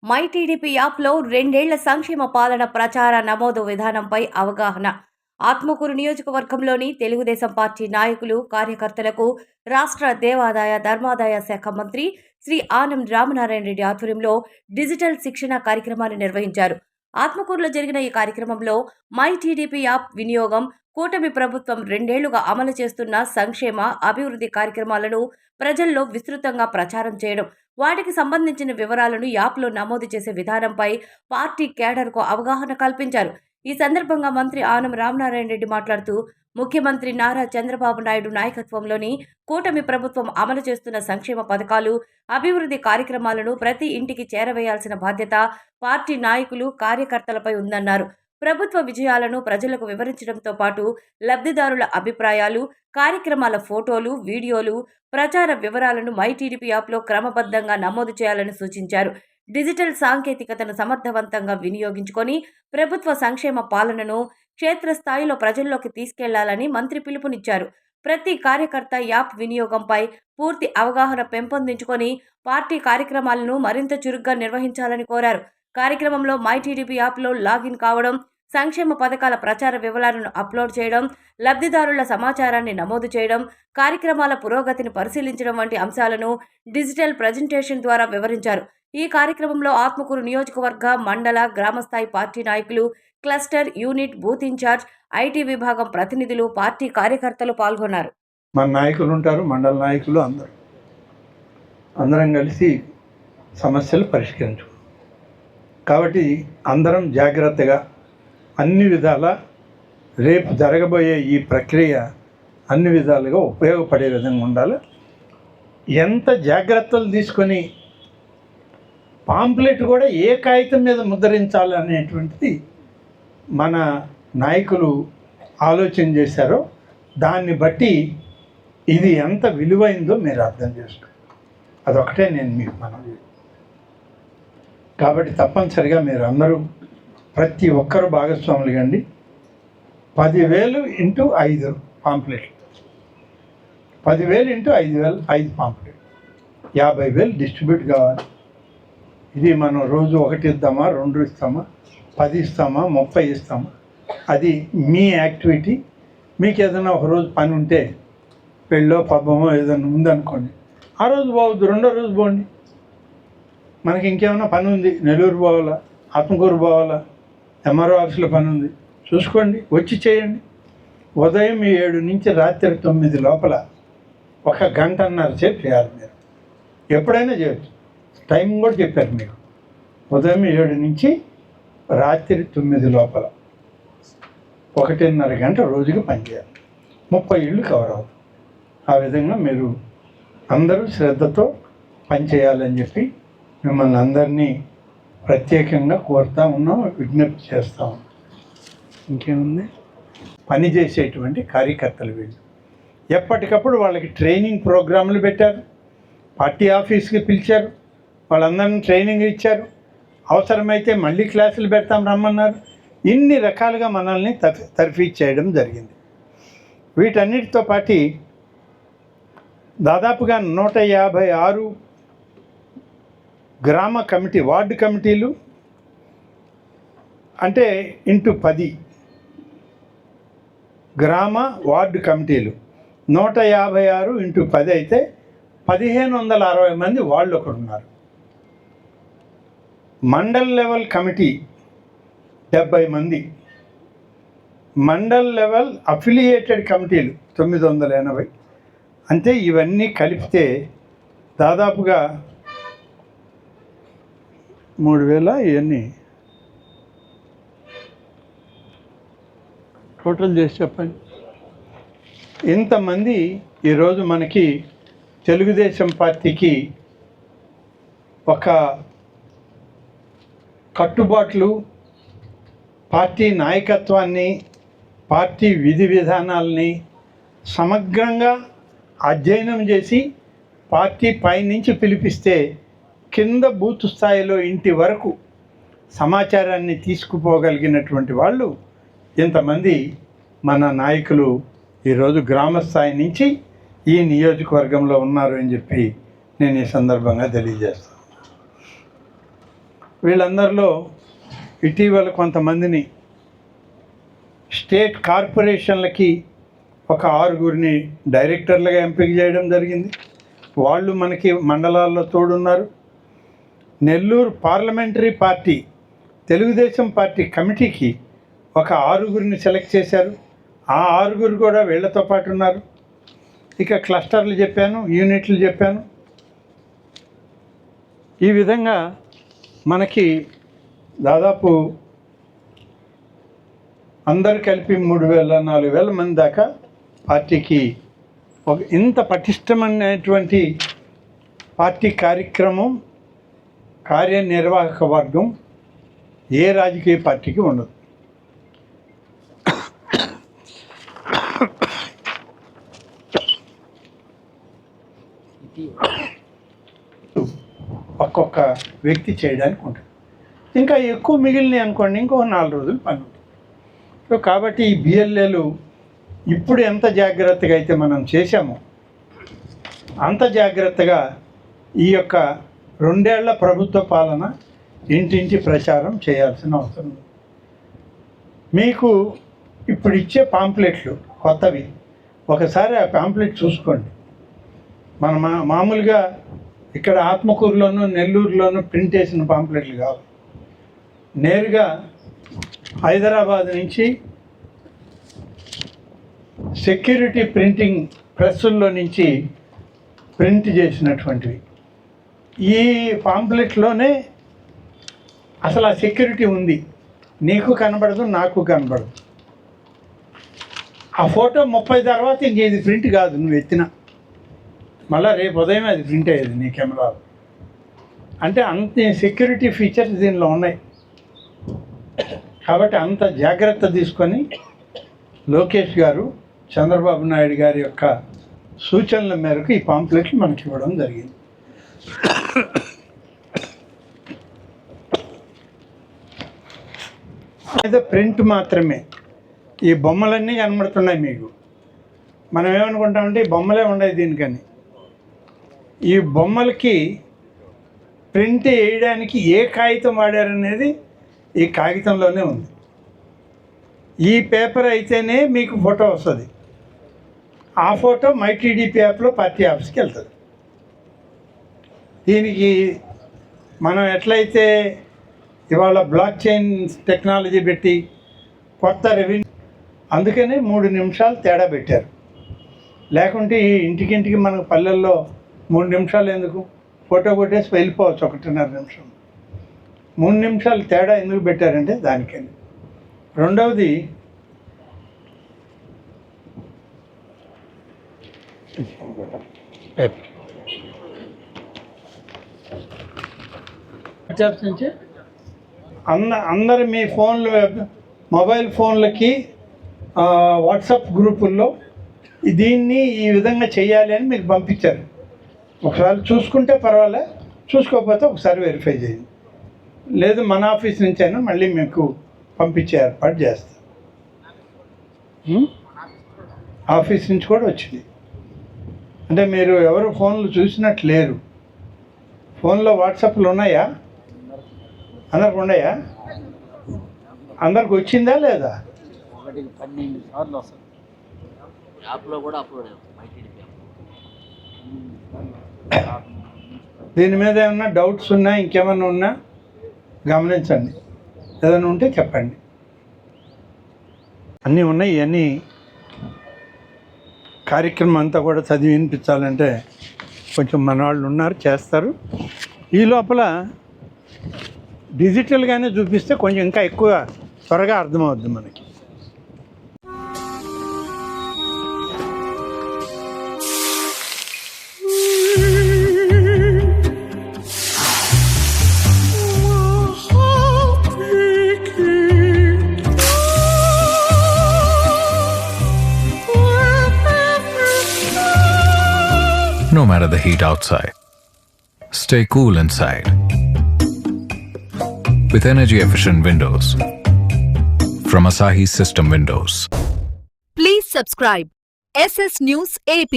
My TDP యాప్లో 2 ఏళ్ల సంక్షేమ పాలన ప్రచార నమోదు విధానంపై అవగాహన. ఆత్మకూరు నియోజకవర్గంలోని తెలుగుదేశం పార్టీ నాయకులు, కార్యకర్తలకు రాష్ట్ర దేవాదాయ ధర్మాదాయ శాఖ మంత్రి శ్రీ ఆనం రామనారాయణ రెడ్డి ఆధ్వర్యంలో డిజిటల్ శిక్షణ కార్యక్రమాన్ని నిర్వహించారు. ఆత్మకూరులో జరిగిన ఈ కార్యక్రమంలో మై టీడీపీ యాప్ వినియోగం, కూటమి ప్రభుత్వం 2 ఏళ్లుగా అమలు చేస్తున్న సంక్షేమ, అభివృద్ధి కార్యక్రమాలను ప్రజల్లో విస్తృతంగా ప్రచారం చేయడం, వాటికి సంబంధించిన వివరాలను యాప్లో నమోదు చేసే విధానంపై పార్టీ కేడర్కు అవగాహన కల్పించారు. ఈ సందర్భంగా మంత్రి ఆనం రామనారాయణ రెడ్డి మాట్లాడుతూ, ముఖ్యమంత్రి నారా చంద్రబాబు నాయుడు నాయకత్వంలోని కూటమి ప్రభుత్వం అమలు చేస్తున్న సంక్షేమ పథకాలు, అభివృద్ధి కార్యక్రమాలను ప్రతి ఇంటికి చేరవేయాల్సిన బాధ్యత పార్టీ నాయకులు, కార్యకర్తలపై ఉందన్నారు. ప్రభుత్వ విజయాలను ప్రజలకు వివరించడంతో పాటు లబ్ధిదారుల అభిప్రాయాలు, కార్యక్రమాల ఫోటోలు, వీడియోలు, ప్రచార వివరాలను మై టీడీపీ యాప్లో క్రమబద్ధంగా నమోదు చేయాలని సూచించారు. డిజిటల్ సాంకేతికతను సమర్థవంతంగా వినియోగించుకొని ప్రభుత్వ సంక్షేమ పాలనను క్షేత్రస్థాయిలో ప్రజల్లోకి తీసుకెళ్లాలని మంత్రి పిలుపునిచ్చారు. ప్రతి కార్యకర్త యాప్ వినియోగంపై పూర్తి అవగాహన పెంపొందించుకొని పార్టీ కార్యక్రమాలను మరింత చురుగ్గా నిర్వహించాలని కోరారు. కార్యక్రమంలో మై టీడీపీ యాప్లో లాగిన్ కావడం, సంక్షేమ పథకాల ప్రచార వివరాలను అప్లోడ్ చేయడం, లబ్ధిదారుల సమాచారాన్ని నమోదు చేయడం, కార్యక్రమాల పురోగతిని పరిశీలించడం వంటి అంశాలను డిజిటల్ ప్రజెంటేషన్ ద్వారా వివరించారు. ఈ కార్యక్రమంలో ఆత్మకూరు నియోజకవర్గ, మండల, గ్రామస్థాయి పార్టీ నాయకులు, cluster, unit, booth incharge, IT విభాగం ప్రతినిధులు, పార్టీ కార్యకర్తలు పాల్గొన్నారు. మన నాయకులు ఉంటారు, మండల నాయకులు, అందరం కలిసి సమస్యలు పరిష్కరించు. కాబట్టి అందరం జాగ్రత్తగా అన్ని విధాల రేపు జరగబోయే ఈ ప్రక్రియ అన్ని విధాలుగా ఉపయోగపడే విధంగా ఉండాలి. ఎంత జాగ్రత్తలు తీసుకొని పాంప్లెట్ కూడా ఏ కాగితం మీద ముద్రించాలి అనేటువంటిది మన నాయకులు ఆలోచన చేశారో దాన్ని బట్టి ఇది ఎంత విలువైందో మీరు అర్థం చేసుకోండి. అదొకటే నేను మీకు మనవి. కాబట్టి తప్పనిసరిగా మీరు అందరూ ప్రతి ఒక్కరు భాగస్వాములు కండి. 10,000 ఇంటూ 5 పాంప్లెట్లు, 10,000 ఇంటూ 5,000, 5 పాంప్లెట్, 50,000 డిస్ట్రిబ్యూట్ కావాలి. ఇది మనం రోజు 1 ఇద్దామా, 2 ఇస్తామా, 10 ఇస్తామా, 30 ఇస్తామా, అది మీ యాక్టివిటీ. మీకు ఏదైనా ఒక రోజు పని ఉంటే, పెళ్ళో పబ్బమో ఏదైనా ఉందనుకోండి, ఆ రోజు పోవద్దు, రెండో రోజు పోండి. మనకి ఇంకేమైనా పని ఉంది, నెల్లూరు పోవాలా, ఆత్మకూరు పోవాలా, ఎంఆర్ఓ ఆఫీస్లో పని ఉంది, చూసుకోండి, వచ్చి చేయండి. ఉదయం 7 నుంచి రాత్రి 9 లోపల 1 గంటన్నర సేపు చేయాలి. మీరు ఎప్పుడైనా చేయొచ్చు, టైం కూడా చెప్పారు మీకు. ఉదయం 7 నుంచి రాత్రి 9 లోపల 1.5 గంట రోజుకి పనిచేయాలి. 30 ఇళ్ళు కవర్ అవుతుంది. ఆ విధంగా మీరు అందరూ శ్రద్ధతో పనిచేయాలని చెప్పి మిమ్మల్ని అందరినీ ప్రత్యేకంగా కోరుతా ఉన్నాం, విజ్ఞప్తి చేస్తూ ఉన్నాం. ఇంకేముంది, పని చేసేటువంటి కార్యకర్తలు వీళ్ళు ఎప్పటికప్పుడు వాళ్ళకి ట్రైనింగ్ ప్రోగ్రాంలు పెట్టారు, పార్టీ ఆఫీస్కి పిలిచారు, వాళ్ళందరినీ ట్రైనింగ్ ఇచ్చారు. అవసరమైతే మళ్ళీ క్లాసులు పెడతాం రమ్మన్నారు. ఇన్ని రకాలుగా మనల్ని తర్ఫీదు చేయడం జరిగింది. వీటన్నిటితో పాటు దాదాపుగా 156 గ్రామ కమిటీ, వార్డు కమిటీలు అంటే ఇంటూ 10 గ్రామ వార్డు కమిటీలు, 156 ఇంటూ 10 అయితే 1,560 మంది వాళ్ళు ఒకరు ఉన్నారు. మండల్ లెవెల్ కమిటీ 70 మంది, మండల్ లెవెల్ అఫిలియేటెడ్ కమిటీలు 980. అంటే ఇవన్నీ కలిపితే దాదాపుగా 3,000. ఇవన్నీ టోటల్ చేసి చెప్పండి. ఇంతమంది ఈరోజు మనకి తెలుగుదేశం పార్టీకి ఒక కట్టుబాట్లు, పార్టీ నాయకత్వాన్ని, పార్టీ విధి విధానాలని సమగ్రంగా అధ్యయనం చేసి పార్టీ పైనుంచి పిలిపిస్తే కింద బూత్ స్థాయిలో ఇంటి వరకు సమాచారాన్ని తీసుకుపోగలిగినటువంటి వాళ్ళు ఇంతమంది మన నాయకులు ఈరోజు గ్రామ స్థాయి నుంచి ఈ నియోజకవర్గంలో ఉన్నారు అని చెప్పి నేను ఈ సందర్భంగా తెలియజేస్తాను. వీళ్ళందరిలో ఇటీవల కొంతమందిని స్టేట్ కార్పొరేషన్లకి ఒక 6గురిని డైరెక్టర్లుగా ఎంపిక చేయడం జరిగింది. వాళ్ళు మనకి మండలాల్లో తోడున్నారు. Nellore parliamentary party Telugu Desam party కమిటీకి ఒక 6గురిని సెలెక్ట్ చేశారు. ఆ 6గురు కూడా వీళ్ళతో పాటు ఉన్నారు. ఇక క్లస్టర్లు చెప్పాను, యూనిట్లు చెప్పాను. ఈ విధంగా మనకి దాదాపు అందరు కలిపి 3,000-4,000 మంది దాకా పార్టీకి ఒక ఇంత పటిష్టమైనటువంటి పార్టీ కార్యక్రమం, కార్యనిర్వాహక వర్గం ఏ రాజకీయ పార్టీకి ఉండదు. ఒక్కొక్క వ్యక్తి చేయడానికి ఉంటుంది. ఇంకా ఎక్కువ మిగిలినాయి అనుకోండి, ఇంకో 4 రోజులు పని ఉంటుంది. సో కాబట్టి ఈ బిఎల్ఏలు ఇప్పుడు ఎంత జాగ్రత్తగా అయితే మనం చేశామో అంత జాగ్రత్తగా ఈ యొక్క 2 ఏళ్ల ప్రభుత్వ పాలన ఇంటింటి ప్రచారం చేయాల్సిన అవసరం ఉంది. మీకు ఇప్పుడు ఇచ్చే పాంప్లెట్లు కొత్తవి, ఒకసారి ఆ పాంప్లెట్ చూసుకోండి. మన మామూలుగా ఇక్కడ ఆత్మకూరులోను నెల్లూరులోను ప్రింట్ వేసిన పాంప్లెట్లు కావు. నేరుగా హైదరాబాద్ నుంచి సెక్యూరిటీ ప్రింటింగ్ ప్రెస్సుల్లో నుంచి ప్రింట్ చేసినటువంటివి. ఈ పాంప్లెట్లోనే అసలు ఆ సెక్యూరిటీ ఉంది. నీకు కనబడదు, నాకు కనబడదు. ఆ ఫోటో 30 తర్వాత ఇంక ఇది ప్రింట్ కాదు, నువ్వు ఎత్తినా మళ్ళీ రేపు ఉదయం అది ప్రింట్ అయ్యేది నీ కెమెరాలో. అంటే అంత సెక్యూరిటీ ఫీచర్స్ దీనిలో ఉన్నాయి. కాబట్టి అంత జాగ్రత్త తీసుకొని లోకేష్ గారు చంద్రబాబు నాయుడు గారి యొక్క సూచనల మేరకు ఈ పాంప్లెట్లు మనకి ఇవ్వడం జరిగింది. అయితే ప్రింట్ మాత్రమే. ఈ బొమ్మలన్నీ కనబడుతున్నాయి మీకు. మనం ఏమనుకుంటామంటే ఈ బొమ్మలే ఉన్నాయి దీనికని. ఈ బొమ్మలకి ప్రింట్ వేయడానికి ఏ కాగితం వాడారనేది ఈ కాగితంలోనే ఉంది. ఈ పేపర్ అయితేనే మీకు ఫోటో వస్తుంది. ఆ ఫోటో మైటీడీపీ యాప్లో పార్టీ ఆఫీస్కి వెళ్తుంది. దీనికి మనం ఎట్లయితే ఇవాళ బ్లాక్ చైన్ టెక్నాలజీ పెట్టి కొత్త రెవెన్యూ, అందుకనే 3 నిమిషాలు తేడా పెట్టారు. లేకుంటే ఈ ఇంటికింటికి మనకు పల్లెల్లో 3 నిమిషాలు ఎందుకు, ఫోటో కొట్టేసి వెళ్ళిపోవచ్చు 1.5 నిమిషం. 3 నిమిషాలు తేడా ఎందుకు పెట్టారంటే దానికని. రెండవది నుంచి అందరు మీ ఫోన్లు, మొబైల్ ఫోన్లకి వాట్సాప్ గ్రూపుల్లో దీన్ని ఈ విధంగా చేయాలి అని మీకు పంపించారు. ఒకసారి చూసుకుంటే పర్వాలే, చూసుకోకపోతే ఒకసారి వెరిఫై చేయండి. లేదు మన ఆఫీస్ నుంచి అయినా మళ్ళీ మీకు పంపించే ఏర్పాటు చేస్తాం. ఆఫీస్ నుంచి కూడా వచ్చింది. అంటే మీరు ఎవరు ఫోన్లు చూసినట్లు లేరు. ఫోన్లో వాట్సాప్లు ఉన్నాయా? అందరికి ఉన్నాయా? అందరికి వచ్చిందా లేదా? దీని మీద ఏమన్నా డౌట్స్ ఉన్నా, ఇంకేమన్నా ఉన్నా గమనించండి. ఏదైనా ఉంటే చెప్పండి. అన్నీ ఉన్నాయి. ఇవన్నీ కార్యక్రమం అంతా కూడా చదివి వినిపించాలంటే కొంచెం మన వాళ్ళు ఉన్నారు, చేస్తారు. ఈ లోపల డిజిటల్గానే చూపిస్తే కొంచెం ఇంకా ఎక్కువ త్వరగా అర్థమవుద్ది మనకి. No matter the heat outside, stay cool inside with energy-efficient windows from Asahi System Windows. Please subscribe SS News AP.